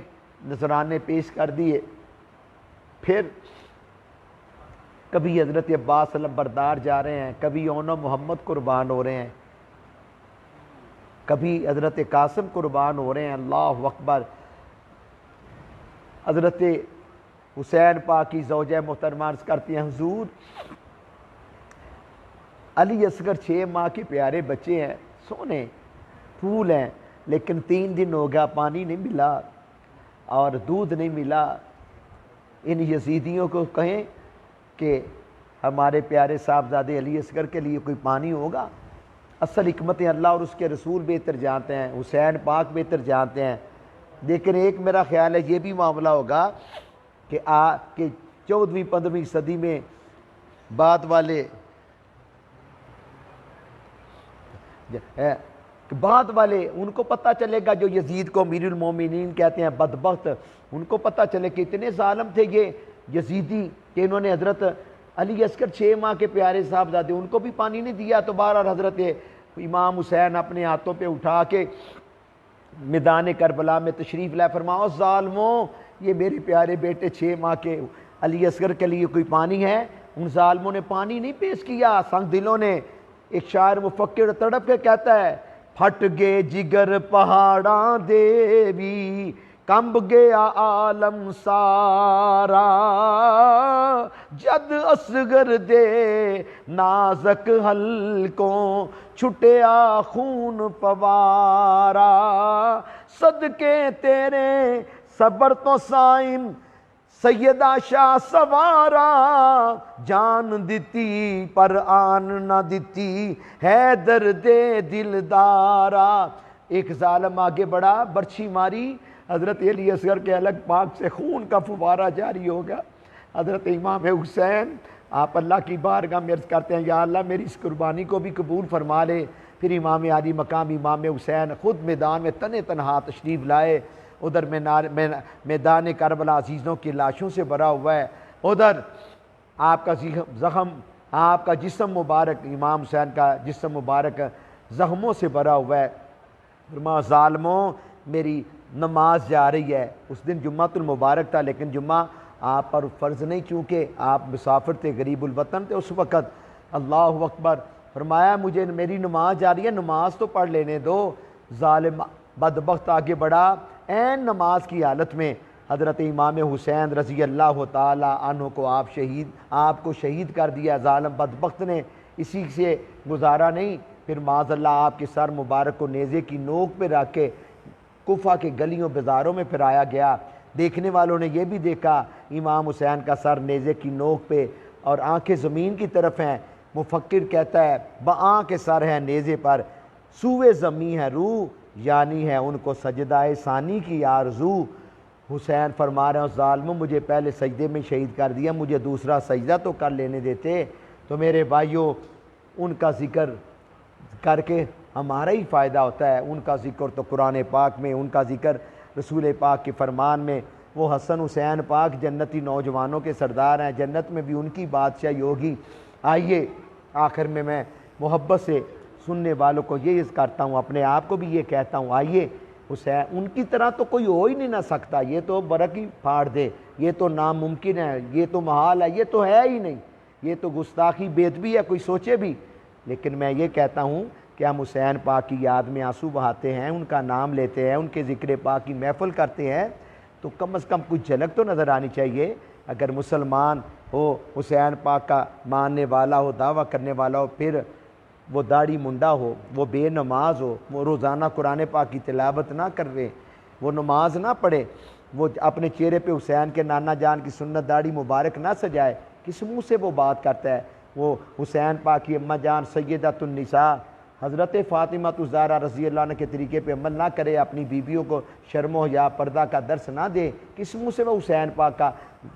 نذرانے پیش کر دیے، پھر کبھی حضرت عباس علم بردار جا رہے ہیں، کبھی اون محمد قربان ہو رہے ہیں، کبھی حضرت قاسم قربان ہو رہے ہیں، اللہ اکبر۔ حضرت حسین پاک کی زوجہ محترمہ عرض کرتی ہیں، حضور علی اصغر 6 ماہ کے پیارے بچے ہیں، سونے پھول ہیں، لیکن 3 دن ہو گیا پانی نہیں ملا اور دودھ نہیں ملا۔ ان یزیدیوں کو کہیں کہ ہمارے پیارے صاحبزادے علی اصغر کے لیے کوئی پانی ہوگا۔ اصل حکمت اللہ اور اس کے رسول بہتر جانتے ہیں، حسین پاک بہتر جانتے ہیں۔ لیکن ایک میرا خیال ہے یہ بھی معاملہ ہوگا کہ 14ویں 15ویں صدی میں بعد والے ان کو پتہ چلے گا، جو یزید کو امیر المومنین کہتے ہیں بدبخت، ان کو پتہ چلے کہ اتنے ظالم تھے یہ یزیدی کہ انہوں نے حضرت علی اصغر 6 ماہ کے پیارے صاحبزادے ان کو بھی پانی نہیں دیا۔ تو بہرحال حضرت امام حسین اپنے ہاتھوں پہ اٹھا کے میدان کربلا میں تشریف لائے، فرماؤ ظالموں، یہ میرے پیارے بیٹے 6 ماہ کے علی اصغر کے لیے کوئی پانی ہے؟ ان ظالموں نے پانی نہیں پیش کیا، سنگ دلوں نے۔ ایک شاعر مفکر تڑپ کے کہتا ہے، پھٹ گے جگر پہاڑاں دے بھی کمب گیا عالم سارا، جد اصغر دے نازک حلقوں چھٹیا خون پوارا، صدقے تیرے صبر تو سائن سیدہ شاہ سوارا، جان دیتی پر آن نہ دیتی حیدر دے دلدارا۔ ایک ظالم آگے بڑھا، برچھی ماری، حضرت علی اصغر کے الگ پاک سے خون کا فوارہ جاری ہو گیا۔ حضرت امام حسین آپ اللہ کی بارگاہ میں عرض کرتے ہیں، یا اللہ میری اس قربانی کو بھی قبول فرما لے۔ پھر امام علی مقام امام حسین خود میدان میں تن تنہا تشریف لائے۔ ادھر میدان کربلا عزیزوں کی لاشوں سے بھرا ہوا ہے، ادھر آپ کا زخم، آپ کا جسم مبارک، امام حسین کا جسم مبارک زخموں سے بھرا ہوا ہے۔ فرمایا ظالموں، میری نماز جا رہی ہے۔ اس دن جمعۃ المبارک تھا، لیکن جمعہ آپ پر فرض نہیں، چونکہ آپ مسافر تھے، غریب الوطن تھے اس وقت۔ اللہ اکبر۔ فرمایا مجھے میری نماز جا رہی ہے، نماز تو پڑھ لینے دو۔ ظالم بدبخت آگے بڑھا، عین نماز کی حالت میں حضرت امام حسین رضی اللہ تعالی عنہ کو آپ کو شہید کر دیا۔ ظالم بدبخت نے اسی سے گزارا نہیں، پھر معاذ اللہ آپ کے سر مبارک کو نیزے کی نوک پہ رکھ کے کوفہ کے گلیوں بازاروں میں پھرایا گیا۔ دیکھنے والوں نے یہ بھی دیکھا امام حسین کا سر نیزے کی نوک پہ اور آنکھیں زمین کی طرف ہیں۔ مفکر کہتا ہے بآں کے سر ہے نیزے پر، سوئے زمین ہے روح، یعنی ہے ان کو سجدہ ثانی کی آرزو۔ حسین فرما رہے ہیں ظالموں مجھے پہلے سجدے میں شہید کر دیا، مجھے دوسرا سجدہ تو کر لینے دیتے۔ تو میرے بھائیوں ان کا ذکر کر کے ہمارا ہی فائدہ ہوتا ہے۔ ان کا ذکر تو قرآن پاک میں، ان کا ذکر رسول پاک کے فرمان میں۔ وہ حسن حسین پاک جنتی نوجوانوں کے سردار ہیں، جنت میں بھی ان کی بادشاہی ہوگی۔ آئیے آخر میں محبت سے سننے والوں کو یہ کرتا ہوں، اپنے آپ کو بھی یہ کہتا ہوں، آئیے حسین ان کی طرح تو کوئی ہو ہی نہیں نہ سکتا، یہ تو برق ہی پھاڑ دے، یہ تو ناممکن ہے، یہ تو محال ہے، یہ تو ہے ہی نہیں، یہ تو گستاخی بےادبی ہے، کوئی سوچے بھی۔ لیکن میں یہ کہتا ہوں کہ ہم حسین پاک کی یاد میں آنسو بہاتے ہیں، ان کا نام لیتے ہیں، ان کے ذکر پاک کی محفل کرتے ہیں، تو کم از کم کچھ جھلک تو نظر آنی چاہیے۔ اگر مسلمان ہو، حسین پاک کا ماننے والا ہو، دعویٰ کرنے والا ہو، پھر وہ داڑھی منڈا ہو، وہ بے نماز ہو، وہ روزانہ قرآن پاک کی تلاوت نہ کرے، وہ نماز نہ پڑھے، وہ اپنے چہرے پہ حسین کے نانا جان کی سنت داڑھی مبارک نہ سجائے، کس منہ سے وہ بات کرتا ہے؟ وہ حسین پاک کی اماں جان سیدۃ النساء حضرت فاطمہ الزہرا رضی اللہ عنہ کے طریقے پہ عمل نہ کرے، اپنی بیویوں کو شرم و حیا پردہ کا درس نہ دے، کس منہ سے وہ حسین پاک کا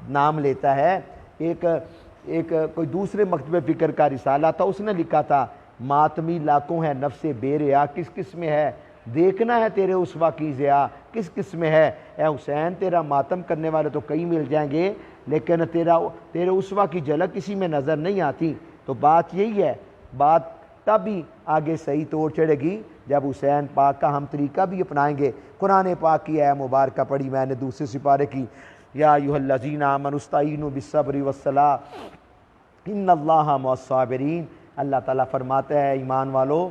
نام لیتا ہے؟ ایک کوئی دوسرے مکتب فکر کا رسالہ تھا، اس نے لکھا تھا ماتمی لاکھوں ہے نفس بے ریا، کس کس میں ہے دیکھنا ہے تیرے اسوہ کی ضیا، کس کس میں ہے؟ اے حسین تیرا ماتم کرنے والے تو کئی مل جائیں گے، لیکن تیرے اسوہ کی جھلک کسی میں نظر نہیں آتی۔ تو بات یہی ہے، بات تب ہی آگے صحیح توڑ چڑھے گی جب حسین پاک کا ہم طریقہ بھی اپنائیں گے۔ قرآن پاک کی اے مبارکہ پڑھی میں نے دوسرے سپارے کی، یا ایھا الذین آمنوا استعینوا بالصبر والصلاۃ ان اللہ مع الصابرین۔ اللہ تعالیٰ فرماتا ہے ایمان والو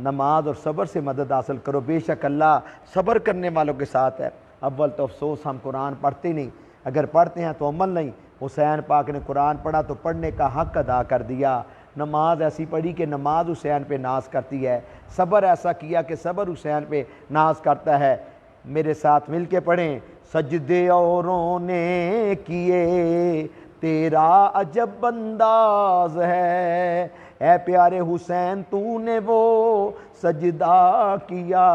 نماز اور صبر سے مدد حاصل کرو، بے شک اللہ صبر کرنے والوں کے ساتھ ہے۔ اول تو افسوس ہم قرآن پڑھتے نہیں، اگر پڑھتے ہیں تو عمل نہیں۔ حسین پاک نے قرآن پڑھا تو پڑھنے کا حق ادا کر دیا، نماز ایسی پڑھی کہ نماز حسین پہ ناز کرتی ہے، صبر ایسا کیا کہ صبر حسین پہ ناز کرتا ہے۔ میرے ساتھ مل کے پڑھیں، سجدے اوروں نے کیے تیرا عجب انداز ہے، اے پیارے حسین تو نے وہ سجدہ کیا،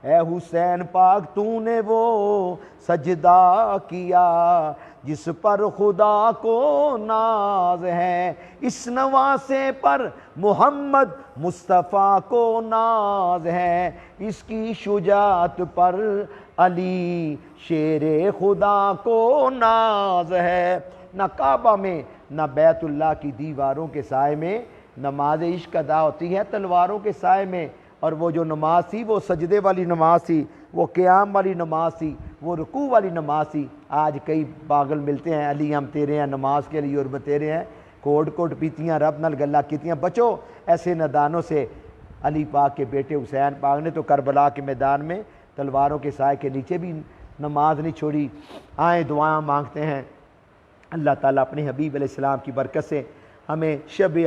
اے حسین پاک تو نے وہ سجدہ کیا جس پر خدا کو ناز ہے، اس نواسے پر محمد مصطفیٰ کو ناز ہے، اس کی شجاعت پر علی شیر خدا کو ناز ہے۔ نہ کعبہ میں نہ بیت اللہ کی دیواروں کے سائے میں نماز عشق ادا ہوتی ہے، تلواروں کے سائے میں۔ اور وہ جو نماز تھی وہ سجدے والی نماز تھی، وہ قیام والی نماز تھی، وہ رکوع والی نماز تھی۔ آج کئی پاگل ملتے ہیں، علی ہم تیرے ہیں، نماز کے لیے اور تیرے ہیں، کوٹ کوٹ پیتیاں، رب نال گلا کیتیاں۔ بچو ایسے نادانوں سے۔ علی پاک کے بیٹے حسین پاک نے تو کربلا کے میدان میں تلواروں کے سائے کے نیچے بھی نماز نہیں چھوڑی۔ آئیں دعائیں مانگتے ہیں، اللہ تعالیٰ اپنے حبیب علیہ السلام کی برکت سے ہمیں شب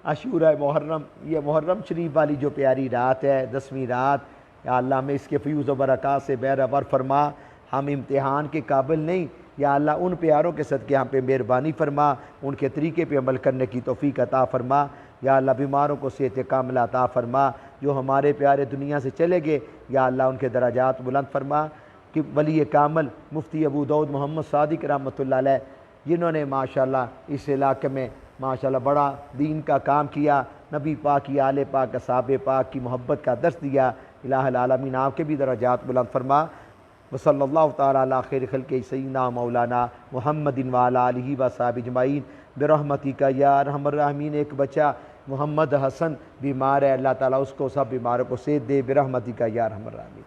عاشورہ محرم، یہ محرم شریف والی جو پیاری رات ہے، 10ویں رات، یا اللہ ہمیں اس کے فیوز و برکات سے بہرور فرما۔ ہم امتحان کے قابل نہیں، یا اللہ ان پیاروں کے صدقے ہم پہ مہربانی فرما، ان کے طریقے پہ عمل کرنے کی توفیق عطا فرما۔ یا اللہ بیماروں کو صحت کاملہ عطا فرما، جو ہمارے پیارے دنیا سے چلے گئے یا اللہ ان کے درجات بلند فرما۔ کہ ولی کامل مفتی ابو داؤد محمد صادق رحمۃ اللہ علیہ، جنہوں نے ماشاءاللہ اس علاقے میں ماشاءاللہ بڑا دین کا کام کیا، نبی پاک کی آل پاک اصحاب پاک کی محبت کا درس دیا، الہ العالمین آپ کے بھی درجات بلند فرما۔ وصلی اللہ تعالی علی خیر خلق سیدنا مولانا محمد وعلی آلہ وصحبہ اجمعین برحمتک یا ارحم الراحمین۔ ایک بچہ محمد حسن بیمار ہے، اللہ تعالیٰ اس کو سب بیماروں کو صحت دے برحمتک یا ارحم الراحمین۔